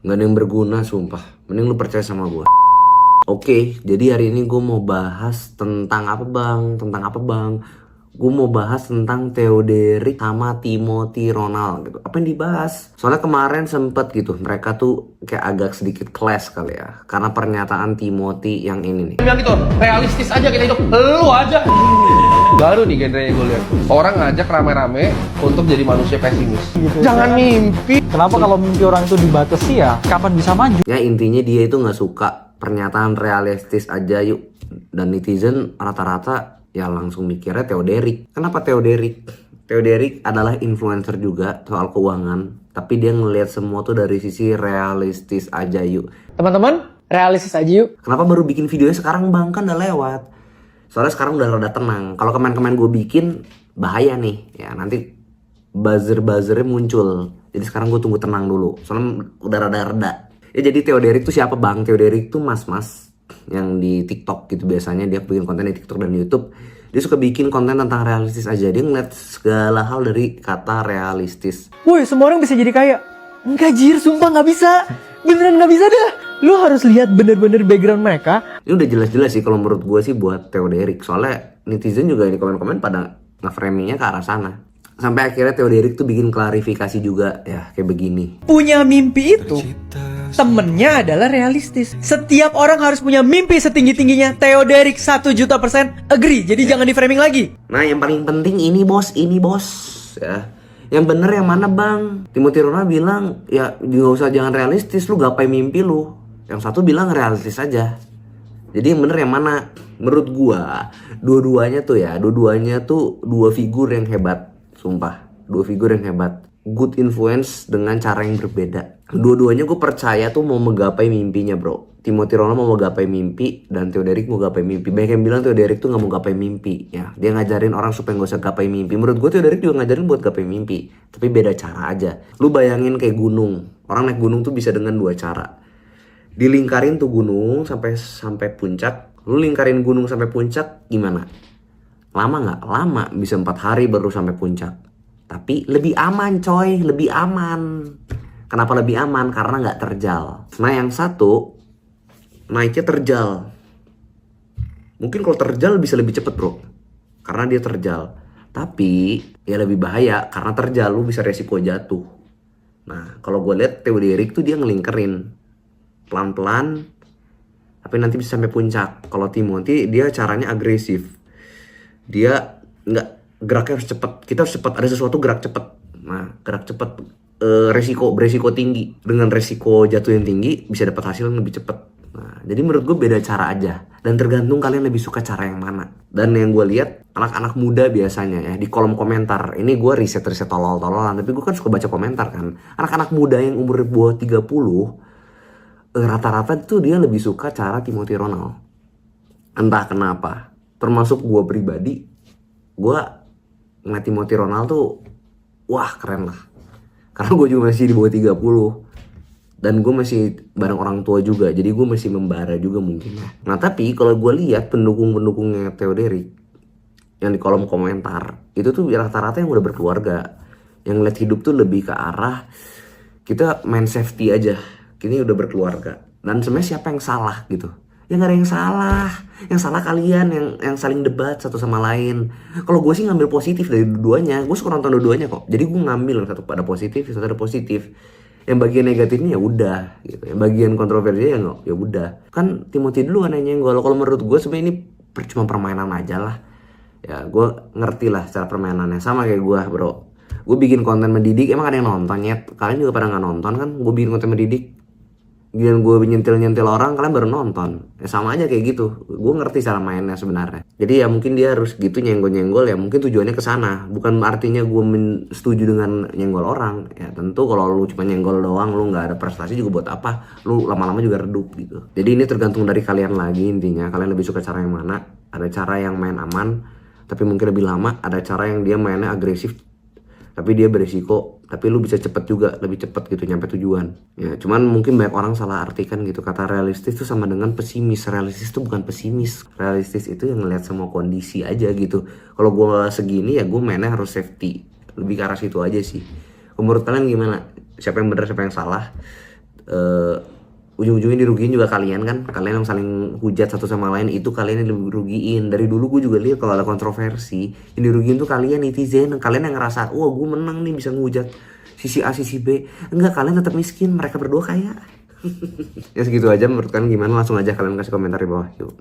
Nggak ada yang berguna sumpah. Mending lu percaya sama gue. Oke, jadi hari ini gue mau bahas tentang apa bang? Tentang apa bang? Gue mau bahas tentang Theoderik sama Timothy Ronald gitu. Apa yang dibahas? Soalnya kemarin sempet gitu, mereka tuh kayak agak sedikit clash kali ya. Karena pernyataan Timothy yang ini nih. Bilang gitu, realistis aja kita hidup. Lu aja. Baru nih genrenya gue lihat. Orang ngajak rame-rame untuk jadi manusia pesimis. Jangan mimpi. Kenapa kalau mimpi orang itu dibatasi ya? Kapan bisa maju? Ya intinya dia itu nggak suka pernyataan realistis aja yuk. Dan netizen rata-rata ya langsung mikirnya Theoderik. Kenapa Theoderik? Theoderik adalah influencer juga soal keuangan. Tapi dia ngelihat semua tuh dari sisi realistis aja yuk. Teman-teman, realistis aja yuk. Kenapa baru bikin videonya sekarang bang? Kan udah lewat. Soalnya sekarang udah rada tenang. Kalau kemarin-kemarin gue bikin bahaya nih. Ya nanti buzzer-buzzernya muncul. Jadi sekarang gue tunggu tenang dulu. Soalnya udah rada-reda. Ya jadi Theoderik tuh siapa bang? Theoderik tuh mas-mas yang di TikTok gitu biasanya. Dia bikin konten di TikTok dan YouTube. Dia suka bikin konten tentang realistis aja. Dia ngeliat segala hal dari kata realistis. Woi, semua orang bisa jadi kaya. Enggak jir, sumpah nggak bisa. Beneran nggak bisa dah. Lu harus lihat bener-bener background mereka. Ini udah jelas-jelas sih kalau menurut gue sih buat Theoderik. Soalnya netizen juga di komen-komen pada nge-framingnya ke arah sana. Sampai akhirnya Theoderik tuh bikin klarifikasi juga ya kayak begini. Punya mimpi itu temennya adalah realistis. Setiap orang harus punya mimpi setinggi-tingginya. Theoderik 1.000.000% agree. Jadi jangan di framing lagi. Nah yang paling penting ini bos ya. Yang bener yang mana bang? Timothy Ronald bilang ya nggak usah jangan realistis, lu gapai mimpi lu. Yang satu bilang realistis aja. Jadi yang bener yang mana? Menurut gua dua-duanya tuh dua figur yang hebat. Sumpah, dua figur yang hebat. Good influence dengan cara yang berbeda. Dua-duanya gue percaya tuh mau menggapai mimpinya bro. Timothy Ronald mau menggapai mimpi dan Theoderik mau gapai mimpi. Banyak yang bilang Theoderik tuh gak mau gapai mimpi ya. Dia ngajarin orang supaya gak usah gapai mimpi. Menurut gue Theoderik juga ngajarin buat gapai mimpi. Tapi beda cara aja. Lu bayangin kayak gunung. Orang naik gunung tuh bisa dengan dua cara. Dilingkarin tuh gunung sampai puncak. Lu lingkarin gunung sampai puncak gimana? Lama gak? Lama. Bisa 4 hari baru sampai puncak. Tapi lebih aman coy. Lebih aman. Kenapa lebih aman? Karena gak terjal. Nah yang satu naiknya terjal. Mungkin kalau terjal bisa lebih cepet bro. Karena dia terjal. Tapi ya lebih bahaya. Karena terjal lu bisa resiko jatuh. Nah kalau gue lihat Theoderik tuh dia ngelingkerin pelan-pelan. Tapi nanti bisa sampai puncak. Kalau Timothy dia caranya agresif. Dia nggak, geraknya harus cepet. Kita harus cepet. Ada sesuatu gerak cepet. Nah gerak cepet beresiko tinggi. Dengan resiko jatuh yang tinggi bisa dapat hasil yang lebih cepet. Nah, jadi menurut gue beda cara aja. Dan tergantung kalian lebih suka cara yang mana. Dan yang gue lihat anak-anak muda biasanya ya di kolom komentar. Ini gue riset tolol-tololan. Tapi gue kan suka baca komentar kan. Anak-anak muda yang umur bawah 30 rata-rata tuh dia lebih suka cara Timothy Ronald. Entah kenapa. Termasuk gue pribadi. Gue ngeliat Timothy Ronald tuh wah keren lah. Karena gue juga masih di bawah 30. Dan gue masih bareng orang tua juga. Jadi gue masih membara juga mungkin. Nah tapi kalau gue lihat pendukung-pendukungnya Theoderik yang di kolom komentar itu tuh rata-rata yang udah berkeluarga. Yang ngeliat hidup tuh lebih ke arah kita main safety aja. Kini udah berkeluarga. Dan sebenarnya siapa yang salah gitu? Ya gak ada yang salah. Yang salah kalian yang saling debat satu sama lain. Kalau gue sih ngambil positif dari dua-duanya. Gue suka nonton dua-duanya kok. Jadi gue ngambil satu pada positif, satu ada positif. Yang bagian negatifnya ya udah gitu. Yang bagian kontroversinya ya udah. Kan Timothy dulu kan yang nyenggol. Kalau menurut gue sebenarnya ini cuma permainan aja lah. Ya gue ngerti lah cara permainannya. Sama kayak gue bro. Gue bikin konten mendidik. Emang ada yang nonton ya? Kalian juga pada gak nonton kan? Gue bikin konten mendidik. Giliran gue nyentil-nyentil orang, kalian baru nonton. Ya sama aja kayak gitu. Gue ngerti cara mainnya sebenarnya. Jadi ya mungkin dia harus gitu nyenggol-nyenggol ya. Mungkin tujuannya ke sana. Bukan artinya gue setuju dengan nyenggol orang. Ya tentu kalau lu cuma nyenggol doang, lu nggak ada prestasi juga buat apa. Lu lama-lama juga redup gitu. Jadi ini tergantung dari kalian lagi intinya. Kalian lebih suka cara yang mana? Ada cara yang main aman, tapi mungkin lebih lama. Ada cara yang dia mainnya agresif, tapi dia beresiko, tapi lu bisa cepet juga, lebih cepet gitu nyampe tujuan. Ya, cuman mungkin banyak orang salah artikan gitu. Kata realistis itu sama dengan pesimis. Realistis itu bukan pesimis. Realistis itu yang ngeliat semua kondisi aja gitu. Kalau gue segini ya gue mainnya harus safety. Lebih ke arah situ aja sih. Menurut kalian gimana? Siapa yang benar, siapa yang salah? ujung-ujungnya dirugiin juga kalian kan. Kalian yang saling hujat satu sama lain itu kalian yang dirugiin. Dari dulu gue juga lihat kalau ada kontroversi yang dirugiin tuh kalian netizen. Kalian yang ngerasa wah gue menang nih bisa ngehujat sisi A sisi B. Enggak, kalian tetap miskin, mereka berdua kaya. Ya segitu aja menurut kalian gimana, langsung aja kalian kasih komentar di bawah yuk.